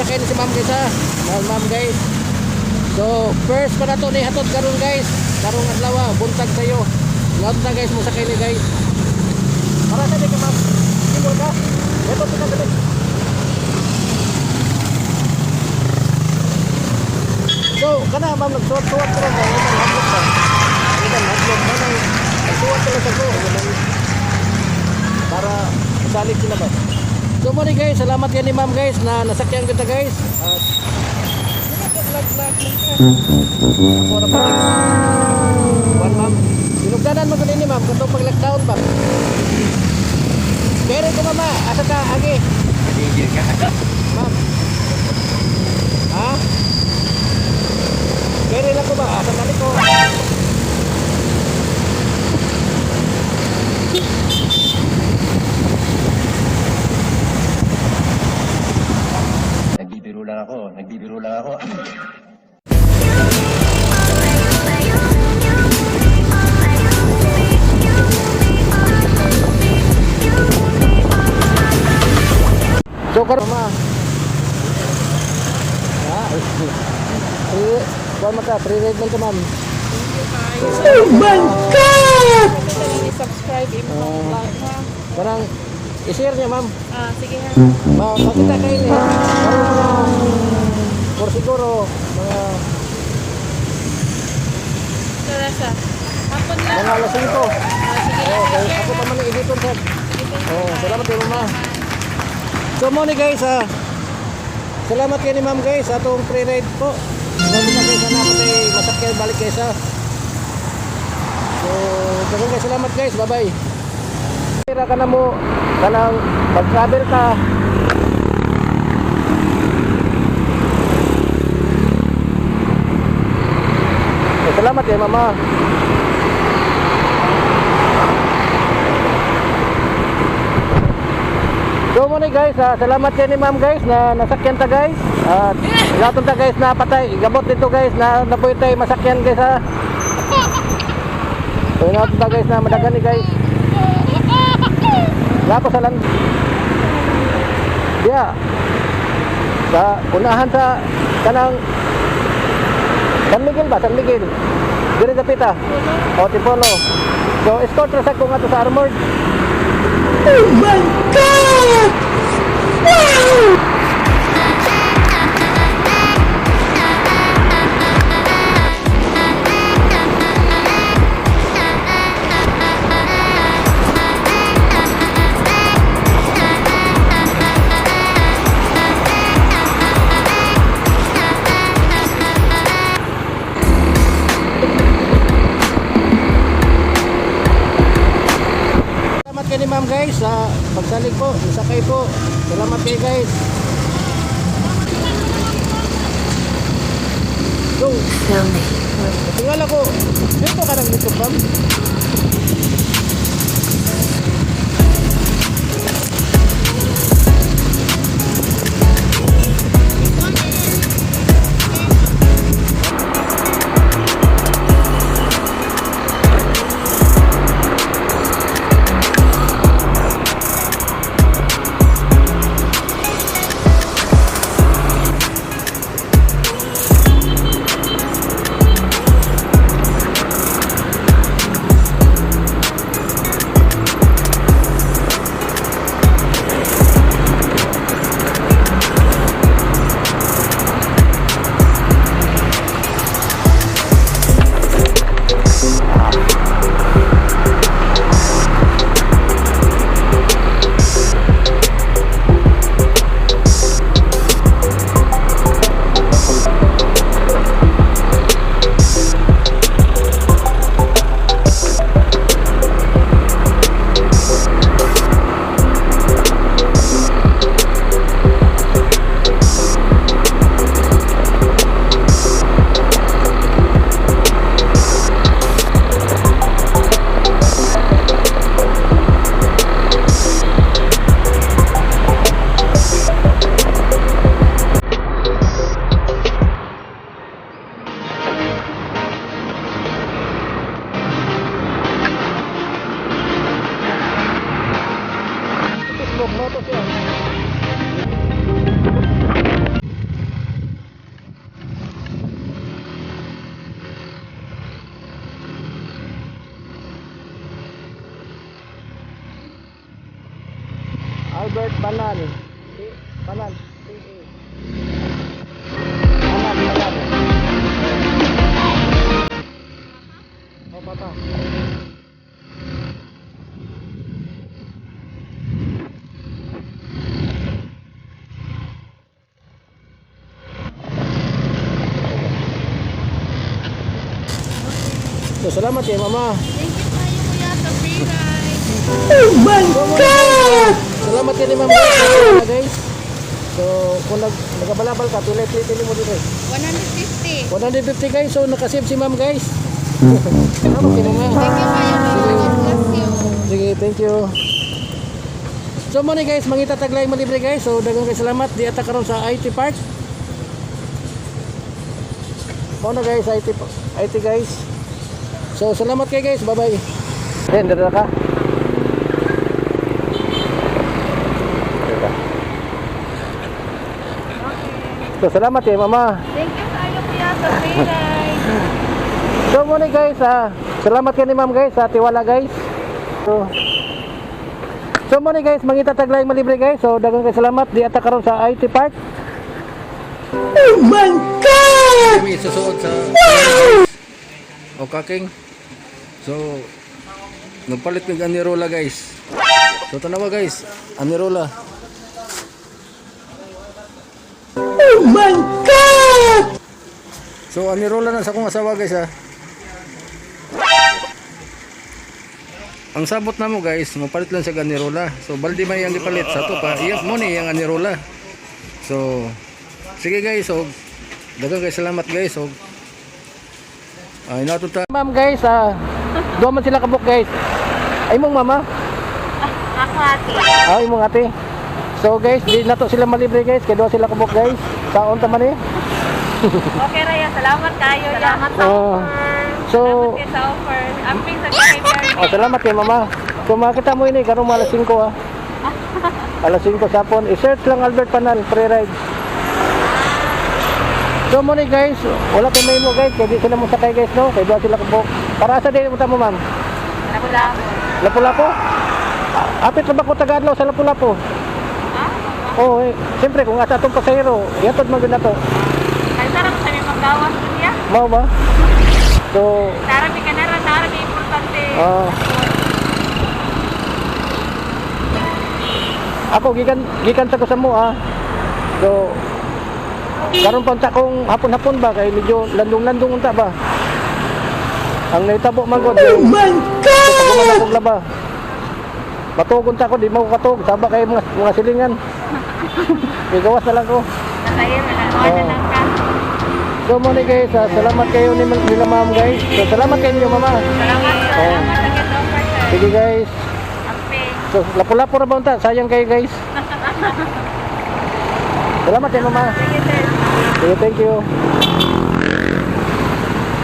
sakay ni si ma'am guys ha. Ma'am guys. So first pa na to ni hatod karon guys. Karong adlaw buntag sayo. Lahat na guys mo sakay ni guys. Para sa ka ma'am. Sino ka? Ito ka dali. So kana ma'am nagsuwat-suwat ko ba? Ilan hatlog ba? Nagsuwat ko sa ko. Para masalig sila ba? So muna guys, salamat yan ni ma'am guys na nasakyan kita guys. At ako na pa buwan ma'am. Sinugdanan mo ko din ni ma'am kung pag-lockdown ba. Pero ko mama, asa ka agi? Ma'am. Ha? Pero lang ko ba? Asa ka ko? Nagbibiro lang ako. So karon ma. Kuan maka pre-ride man ka ma'am. Oh my God! Subscribe imo vlog ha. Parang i-share niya ma'am. Sige ha. Makita kayo ni. Parang mga por siguro mga Teresa. Hapon lang. mga alas 5. Sige. Okay, ako pa man ang editor sir. Salamat kay mama. So mo ni guys salamat kay ni ma'am guys sa atong pre-ride po. Salamat na guys na patay masakyan balik guys ha. So daghang guys salamat guys. Bye-bye. Tira ka na mo kanang pag-travel ka. Salamat kay mama. So muna guys, salamat kay ni ma'am guys na nasakyan ta guys. At lahat ta guys na patay, gabot dito guys na napoy tay masakyan guys ha. So lahat ta guys na madagan ni guys. Lapo sa land. Yeah. Sa unahan sa kanang San Miguel ba? San Miguel. Dire sa pita. O Tipolo. So escort ra sa ko nga to sa Armored. Oh my God! Wow! Salamat kay ni ma'am guys sa pagsalig po, sakay po. Salamat kay guys. So, tingala ko, dito ka nang YouTube ma'am. Albert Banan. Banan. Banan. Oh, papa. So, salamat kay mama. Thank you tayo kuya sa free ride. Oh my God! Salamat kay ni mama guys. Guys. So, kung nagabalabal ka, pilay-pilay mo dito. 150. 150 guys. So, nakasave si ma'am guys. Salamat kay mama. Thank you tayo kuya. God bless you. Sige, thank you. So, muna guys, mangita taglay malibre guys. So, dagang kay salamat. Di ata karon sa IT Park. Muna guys, IT guys. So, salamat kay guys. Bye-bye. Then, dala ka. So, salamat kay mama. Thank you tayo kuya sa free ride. So, muna guys, salamat kay ni ma'am guys, sa tiwala guys. So muna guys, mangita taglay malibre guys. So, dagang kay salamat. Di ata karon sa IT Park. Oh my God! Kami susuot sa o kaking. So nagpalit ng anirola guys. So tanawa guys, anirola. Oh my God! So anirola na sa akong asawa guys ha. Ang sabot na mo guys, mapalit lang sa anirola. So baldi may ang gipalit sa to pa. Iya mo ni ang anirola. So sige guys, so dagang kay salamat guys. So ay natuta. Ma'am guys, duha man sila kabuk guys. Ay mong mama. Ako ate. Ay mong ate. So guys, di nato sila malibre guys, kay duha sila kabuk guys. Saon ta man eh. Okay Raya, salamat kayo. Salamat sa Oh. offer. So Salamat kayo sa offer. Amping sa behavior. salamat kay mama. So makita mo ini karong alas 5 ah. Alas 5 sapon. I-search lang Albert Panal free ride. So mo ni guys, wala kay may mo guys, kay di sila mo sakay guys no, kay duha sila kabuk. Para sa dili mo ma'am. Lapu-lapu. Lapu-lapu? Apit na ba ko taga-adlaw sa Lapu-Lapu? Oo, siyempre kung asa itong pasahero, yatod man na to. Ay, sarap sa may maggawas niya. Mau ba? So, Sarap ka na rin, sarap importante. ako gikan sa ko sa mo So, karon pa unta kong hapon-hapon ba kay medyo landong-landong unta ba. Ang naitabo man ko. Oh my God! Pagkuman akong laba. Matug unta ko, di mo katug. Saba kay mga silingan. Igawas na lang ko. Nasa'yo na lang. Wala lang ka. So muna guys, salamat kayo nila ma'am guys. So salamat kayo niyo mama. Salamat. Salamat sa get offer, sir. Sige guys. Amping. So lapu-lapu na ba unta? Sayang kayo guys. Salamat kayo mama. Sige, sir. Sige, thank you.